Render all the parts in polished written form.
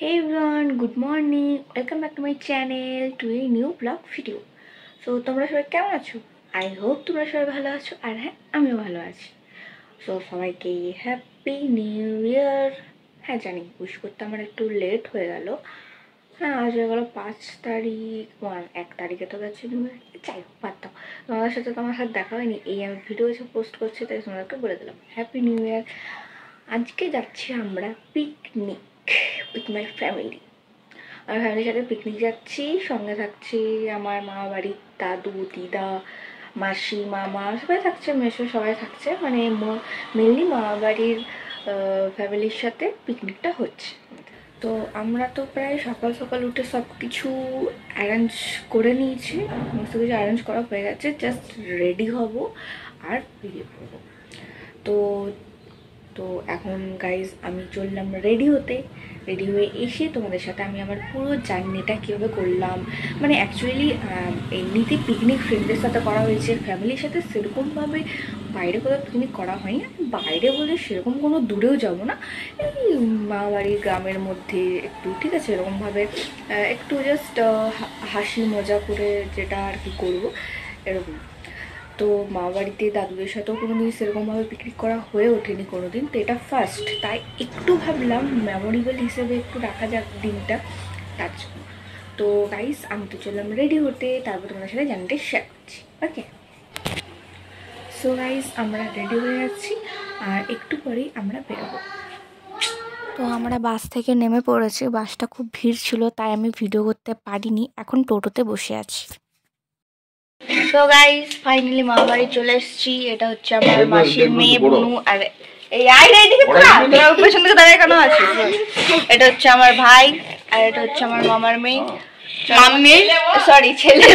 Hey everyone, good morning. Welcome back to my channel to a new vlog video. So তোমরা সবাই কেমন আছো? I hope তোমরা সবাই ভালো আছো আর হ্যাঁ আমিও ভালো আছি। সো সবাইকে হ্যাপি নিউ ইয়ার। হ্যাঁ জানি উইশ করতে আমার একটু লেট হয়ে গেল। হ্যাঁ আজ হয়ে গেলো 5 তারিখ, 1 তারিখে তো গেছে নিউ ইয়ার। যাই হোক বাদ দাও, তোমাদের সাথে তো আমার সাথে দেখা হয়নি, এই আমি ভিডিও এসে পোস্ট করছি তাই তোমাদেরকে বলে দিলাম হ্যাপি নিউ ইয়ার। আজকে যাচ্ছি আমরা পিকনিক উইথ মাই ফ্যামিলি। আমার ফ্যামিলির সাথে পিকনিক যাচ্ছি, সঙ্গে থাকছি আমার মা বাড়ির দাদু দিদা মাসি মামা সবাই থাকছে, মেসো সবাই থাকছে, মানে মেনলি মামা বাড়ির ফ্যামিলির সাথে পিকনিকটা হচ্ছে। তো আমরা তো প্রায় সকাল সকাল উঠে সব কিছু অ্যারেঞ্জ করে নিয়েছি, সমস্ত কিছু অ্যারেঞ্জ করা হয়ে গেছে, জাস্ট রেডি হব আর বেরিয়ে পড়বো। তো তো এখন গাইজ আমি চললাম রেডি হতে। রেডি হয়ে এসে তোমাদের সাথে আমি আমার পুরো জার্নিটা কীভাবে করলাম, মানে অ্যাকচুয়ালি এমনিতে পিকনিক ফ্রেন্ডদের সাথে করা হয়েছে, ফ্যামিলির সাথে সেরকমভাবে বাইরে কোথাও পিকনিক করা হয়নি। বাইরে বলে সেরকম কোনো দূরেও যাব না, এই মামাবাড়ির গ্রামের মধ্যে একটু, ঠিক আছে, এরকমভাবে একটু জাস্ট হাসি মজা করে যেটা আর কি করবো এরকম। তো মা বাড়িতে দাদুদের সাথেও কোনো দিন সেরকমভাবে পিকনিক করা হয়ে ওঠেনি কোনো দিন, তো এটা ফার্স্ট, তাই একটু ভাবলাম মেমোরেবল হিসেবে একটু রাখা যাক দিনটা, তার জন্য। তো গাইস আমি তো চললাম রেডি হতে, তারপর তোমাদের সাথে জার্নিটা শেয়ার করছি। ওকে, সো গাইস আমরা রেডি হয়ে যাচ্ছি আর একটু পরেই আমরা বেরোবো। তো আমরা বাস থেকে নেমে পড়েছি, বাসটা খুব ভিড় ছিল তাই আমি ভিডিও করতে পারিনি, এখন টোটোতে বসে আছি। তো গাইস ফাইনালি মা বাড়ি চলে এসেছি। এটা হচ্ছে আমার মাসির মেয়ে বুনু, আর এই আইরে এদিকে তোরা পেছন থেকে দাঁড়িয়ে কেন আছিস? এটা হচ্ছে আমার ভাই, আর এটা হচ্ছে আমার মামার মেয়ে, মাম্মি সরি ছেলে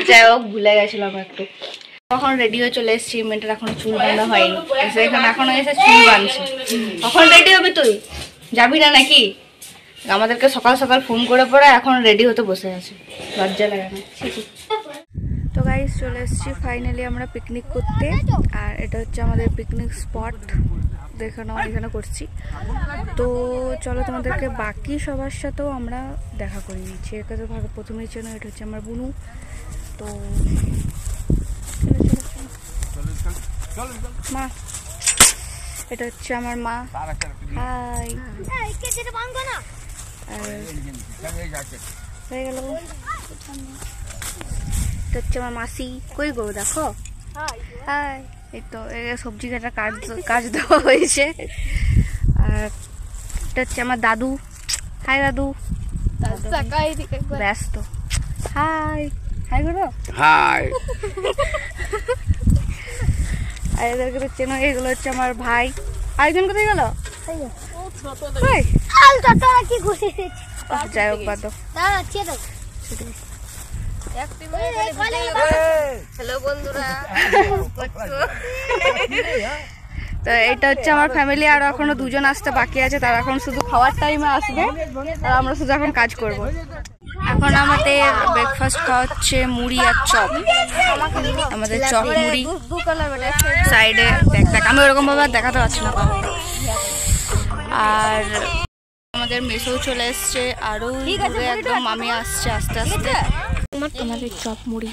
যাই হোক ভুলে গেছিলাম একটু। তখন রেডি হয়ে চলে এসেছি, মেয়েটার এখনো চুল বাঁধা হয়নি, এসে এখানে এখনো এসে চুল বাঁধছে। কখন রেডি হবি তুই? যাবি না নাকি? আমাদেরকে সকাল সকাল ফোন করে পরে এখন রেডি হতে বসে আছে, লজ্জা লাগে না। তো গাইস চলে এসেছি ফাইনালি আমরা পিকনিক করতে, আর এটা হচ্ছে আমাদের পিকনিক স্পট, দেখে নাও এখানে করছি। তো চলো তোমাদেরকে বাকি সবার সাথেও আমরা দেখা করে নিচ্ছি। এর কাছে ভাবে প্রথমেই চেনো, এটা হচ্ছে আমার বুনু। তো মা, এটা হচ্ছে আমার মা, হাই হয়ে গেল। এটা হচ্ছে আমার মাসি, কই গো দেখো, হাই। এই তো সবজি কাটা কাজ দেওয়া হয়েছে। আর এটা হচ্ছে আমার দাদু, হাই দাদু, ব্যস্ত, হাই হাই করো, হাই। আর এদেরকে তো চেনো, এগুলো হচ্ছে আমার ভাই। আরেকজন কোথায় গেল? যাই হোক বাদ দাও। হ্যালো বন্ধুরা, তো এটা হচ্ছে আমার ফ্যামিলি, আর এখনো দুজন আসতে বাকি আছে, তারা এখন শুধু খাওয়ার টাইমে আসবে আর আমরা শুধু এখন কাজ করব। এখন আমাদের ব্রেকফাস্ট খাওয়া হচ্ছে মুড়ি আর চপ, আমাদের চপ মুড়ি সাইডে দেখ, আমি ওরকম ভাবে দেখাতে পারছি না। আর আমাদের মেসেও চলে এসছে, আরও একদম মামি আসছে আস্তে আস্তে। আমাদের চপ মুড়ি,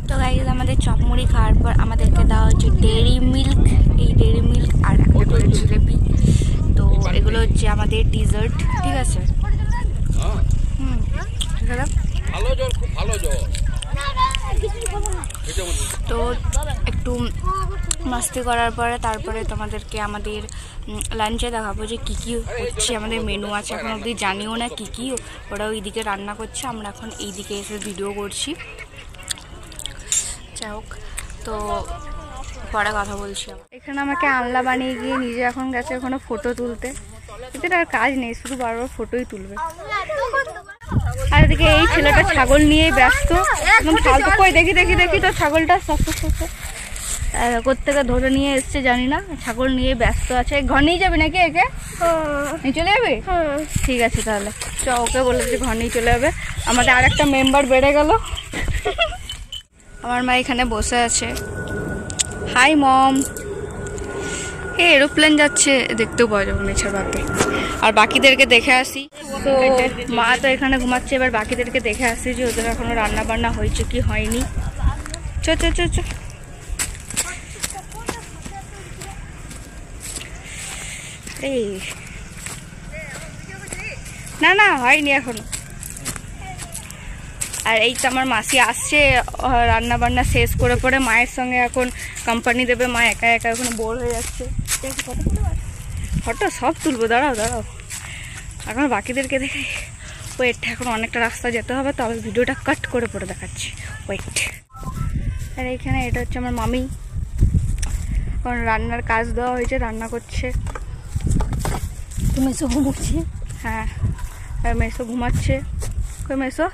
তো গাইস আমাদের চপ মুড়ি খাওয়ার পর আমাদেরকে দেওয়া হচ্ছে ডেয়ারি মিল্ক, এই ডেয়ারি মিল্ক আর একটা করে জিলেপি। তো এগুলো হচ্ছে আমাদের ডিজার্ট, ঠিক আছে। তো একটু মাস্তি করার পরে তারপরে তোমাদেরকে আমাদের লাঞ্চে দেখাবো যে কী কী হচ্ছে, আমাদের মেনু আছে, এখন অবধি জানিও না কী কী, ওরা ওইদিকে রান্না করছে, আমরা এখন এইদিকে এসে ভিডিও করছি। যাই হোক, তো পরে কথা বলছি। এখানে আমাকে আনলা বানিয়ে গিয়ে নিজে এখন গেছে ওখানে ফটো তুলতে, এদের আর কাজ নেই, শুধু বারবার ফটোই তুলবে। আর এদিকে এই ছেলেটা ছাগল নিয়েই ব্যস্ত, একদম ফালতু। কই দেখি দেখি দেখি তো ছাগলটা কোত্থেকে ধরে নিয়ে এসছে জানি না, ছাগল নিয়ে ব্যস্ত আছে। ঘর নিয়ে যাবে নাকি একে? নিয়ে চলে যাবে? ঠিক আছে তাহলে চ, ওকে বলেছি ঘর নিয়ে চলে যাবে। আমাদের আর একটা মেম্বার বেড়ে গেল। আমার মা এখানে বসে আছে, হাই মম। এরোপ্লেন যাচ্ছে দেখতেও পাওয়া যাবে নিচের ভাগে। আর বাকিদেরকে দেখে আসি। তো মা তো এখানে ঘুমাচ্ছে, এবার বাকিদেরকে দেখে আসি যে ওদের এখনো রান্না বান্না হয়েছে কি হয়নি। চ চ চ চ। এই না না হয়নি এখনো। আর এই তো আমার মাসি আসছে রান্না বান্না শেষ করে পরে মায়ের সঙ্গে এখন কোম্পানি দেবে। মা একা একা এখন বোর হয়ে যাচ্ছে। ফটো সব তুলবো, দাঁড়াও দাঁড়াও, এখন বাকিদেরকে দেখে। ওয়েট, এখন অনেকটা রাস্তা যেতে হবে, তো আমি ভিডিওটা কাট করে পরে দেখাচ্ছি। ওয়েট। আর এইখানে এটা হচ্ছে আমার মামি, এখন রান্নার কাজ দেওয়া হয়েছে, রান্না করছে। মেসো ঘুমাচ্ছে। হ্যাঁ, আর মেসো ঘুমাচ্ছে। কই মেসো?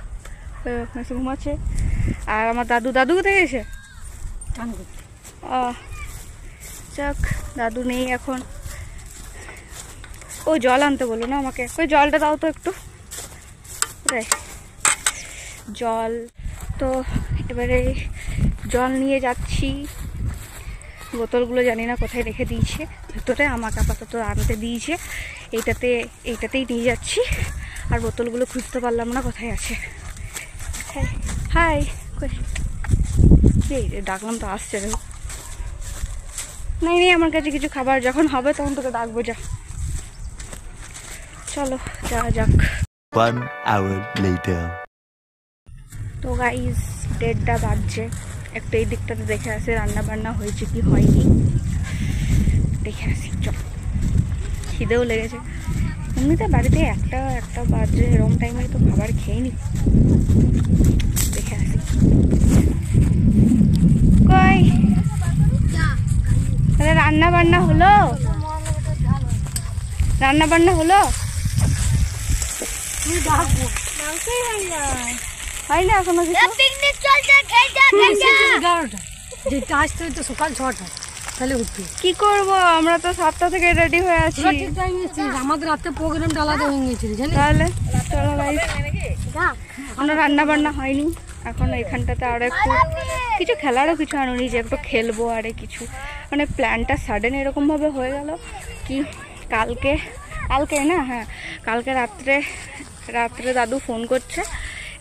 মেসো ঘুমাচ্ছে। আর আমার দাদু, দাদু কোথায় গেছে? যাক, দাদু নেই এখন। ও জল আনতে বলো না আমাকে। ওই জলটা দাও তো একটু। জল তো এবারে জল নিয়ে যাচ্ছি। বোতলগুলো জানি না কোথায় রেখে দিয়েছে ভেতরে, আমাকে আপাতত আনতে দিয়েছে। এইটাতেই নিয়ে যাচ্ছি। আর বোতলগুলো খুঁজতে পারলাম না কোথায় আছে। হাই, ডাকলাম তো আসছে। নেই নেই আমার কাছে কিছু খাবার, যখন হবে তখন তোকে ডাকবো। যা, চলো যাওয়া যাক। 1 hour later. তো গাইস 1:30 বাজছে। একটু এই দিকটাতে দেখে আসি রান্না বান্না হয়েছে কি হয়নি, দেখে আসি। চল, খিদেও লেগেছে এমনিতে। বাড়িতে একটা বাজে, এরকম টাইমে তো খাবার খেয়ে নি। দেখে আসি। কই তাহলে রান্না বান্না হলো? রান্না বান্না হলো? হয় না এখনো কিছু। পিকনিক চলছে, খেয়ে যা। 11টা যেটা আসতে হয়তো সকাল 6টা, তাহলে উঠবি। কি করবো, আমরা তো 7টা থেকে রেডি হয়ে আছি। আমাদের রাতে প্রোগ্রামটা আলাদা হয়ে গেছিল জানিস। তাহলে চলো গাইস, এখনো রান্না বান্না হয়নি। এখন এখানটাতে আরো একটু কিছু খেলারও কিছু আনুনি যে একটু খেলবো। আরে কিছু মানে প্ল্যানটা সাডেন এরকম ভাবে হয়ে গেল কি কালকে না, হ্যাঁ কালকে রাত্রে দাদু ফোন করছে।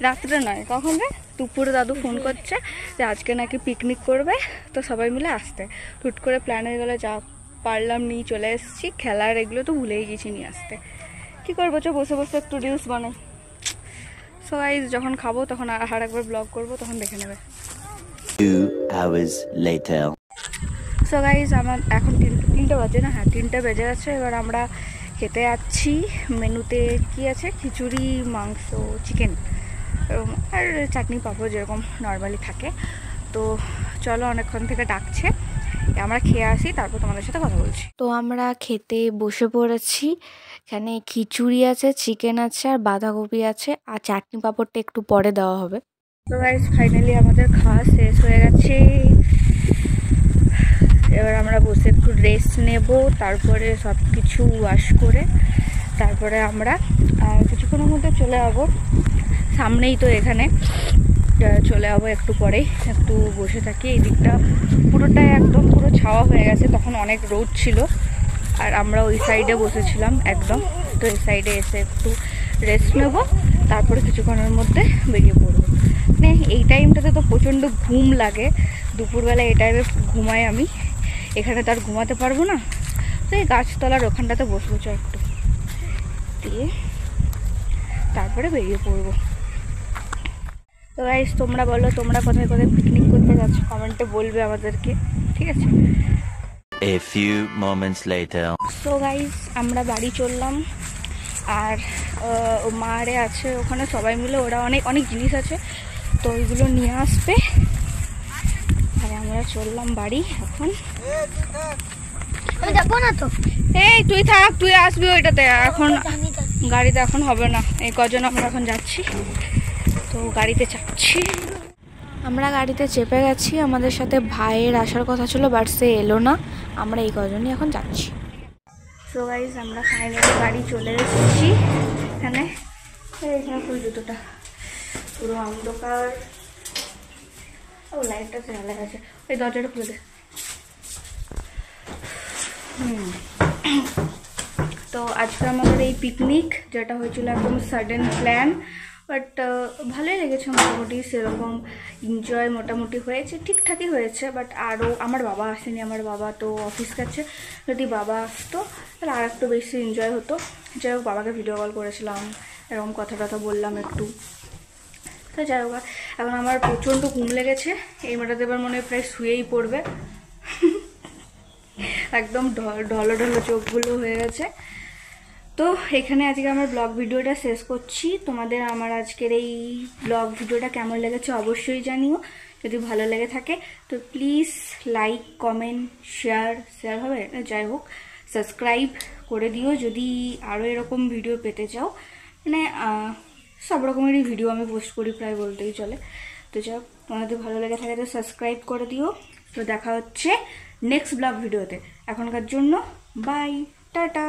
রাত্রে নয়, কখন রে, দুপুরে দাদু ফোন করছে যে আজকে নাকি পিকনিক করবে, তো সবাই মিলে আসতে। হুট করে প্ল্যান হয়ে গেলো, যা পারলাম নিয়ে চলে এসেছি। খেলার এগুলো তো ভুলেই গেছি নিয়ে আসতে। কী করবো, চো বসে বসে একটু রিলস বানাই। সো গাইস যখন খাবো তখন আর একবার ব্লগ করবো, তখন দেখে নেবে। 2 hours later. সো গাইস আমার এখন 3টে বাজে না, হ্যাঁ 3টে বেজে গেছে। এবার আমরা খেতে যাচ্ছি। মেনুতে কি আছে, খিচুড়ি, মাংস, চিকেন আর চাটনি পাঁপড় যেরকম নর্মালি থাকে। তো চলো, অনেকক্ষণ থেকে ডাকছে, আমরা খেয়ে আসি, তারপর তোমাদের সাথে কথা বলছি। তো আমরা খেতে বসে পড়েছি। এখানে খিচুড়ি আছে, চিকেন আছে, আর বাঁধাকপি আছে, আর চাটনি পাঁপড়টা একটু পরে দেওয়া হবে। তো গাইস ফাইনালি আমাদের খাওয়া শেষ হয়ে গেছে। এবার আমরা বসে একটু রেস্ট নেব, তারপরে সব কিছু ওয়াশ করে তারপরে আমরা কিছুক্ষণের মধ্যে চলে যাবো। সামনেই তো এখানে, চলে যাবো একটু পরেই। একটু বসে থাকি। এই দিকটা পুরোটাই একদম পুরো ছাওয়া হয়ে গেছে, তখন অনেক রোদ ছিল। আর আমরা ওই সাইডে বসেছিলাম একদম। তো এই সাইডে এসে একটু রেস্ট নেব, তারপরে কিছুক্ষণের মধ্যে বেরিয়ে পড়বো। মানে এই টাইমটাতে তো প্রচণ্ড ঘুম লাগে। দুপুরবেলা এই টাইমে ঘুমাই আমি, এখানে তো আর ঘুমাতে পারবো না। তো এই গাছতলার ওখানটাতে বসবো একটু, দিয়ে তারপরে বেরিয়ে পড়বো। তো গাইস তোমরা বলো, তোমরা কোথায় কোথায় পিকনিক করতে যাচ্ছ কমেন্টে বলবে আমাদেরকে, ঠিক আছে? A few moments later. So guys আমরা বাড়ি চললাম। আর মারে আছে ওখানে, সবাই মিলে ওরা অনেক জিনিস আছে, তো ওইগুলো নিয়ে আসবে। আর আমরা চললাম বাড়ি এখন। যাবো না তো। এই তুই থাক, তুই আসবি ওইটাতে। এখন গাড়িতে এখন হবে না, এই কজন আমরা এখন যাচ্ছি, তো গাড়িতে চাপছি। আমরা গাড়িতে চেপে গেছি। আমাদের সাথে ভাইয়ের আসার কথা ছিল, বাট সে এলো না। আমরা এই কজনই এখন যাচ্ছি। সো গাইস আমরা ফাইনালি বাড়ি চলে এসেছি। এখানে ফুল জুতোটা পুরো অন্ধকার। ও লাইটটা জ্বালা গেছে, ওই দরজাটা খুলে দে। তো আজকে আমাদের এই পিকনিক যেটা হয়েছিল একদম সাডেন প্ল্যান, বাট ভালোই লেগেছে মোটামুটি, সেরকম এনজয় মোটামুটি হয়েছে, ঠিকঠাকই হয়েছে। বাট আরও আমার বাবা আসেনি, আমার বাবা তো অফিস গেছে। যদি বাবা আসতো তাহলে আর একটু বেশি এনজয় হতো। যাই হোক, বাবাকে ভিডিও কল করেছিলাম, এরকম কথা টথা বললাম একটু। তো যাই হোক, এখন আমার প্রচণ্ড ঘুম লেগেছে, এই মেটাতে এবার মনে হয় প্রায় শুয়েই পড়বে। একদম ঢলো ঢলো চোখগুলো হয়ে গেছে। তো এখানে আজকে আমার ব্লগ ভিডিওটা শেষ করছি। তোমাদের আমার আজকের এই ব্লগ ভিডিওটা কেমন লেগেছে অবশ্যই জানিও। যদি ভালো লেগে থাকে তো প্লিজ লাইক, কমেন্ট, শেয়ার হবে, যাই হোক সাবস্ক্রাইব করে দিও যদি আরও এরকম ভিডিও পেতে চাও। মানে সব রকমেরই ভিডিও আমি পোস্ট করি প্রায় বলতেই চলে। তো যাই হোক, তোমাদের ভালো লেগে থাকে তো সাবস্ক্রাইব করে দিও। তো দেখা হচ্ছে নেক্সট ব্লগ ভিডিওতে। এখনকার জন্য বাই, টাটা।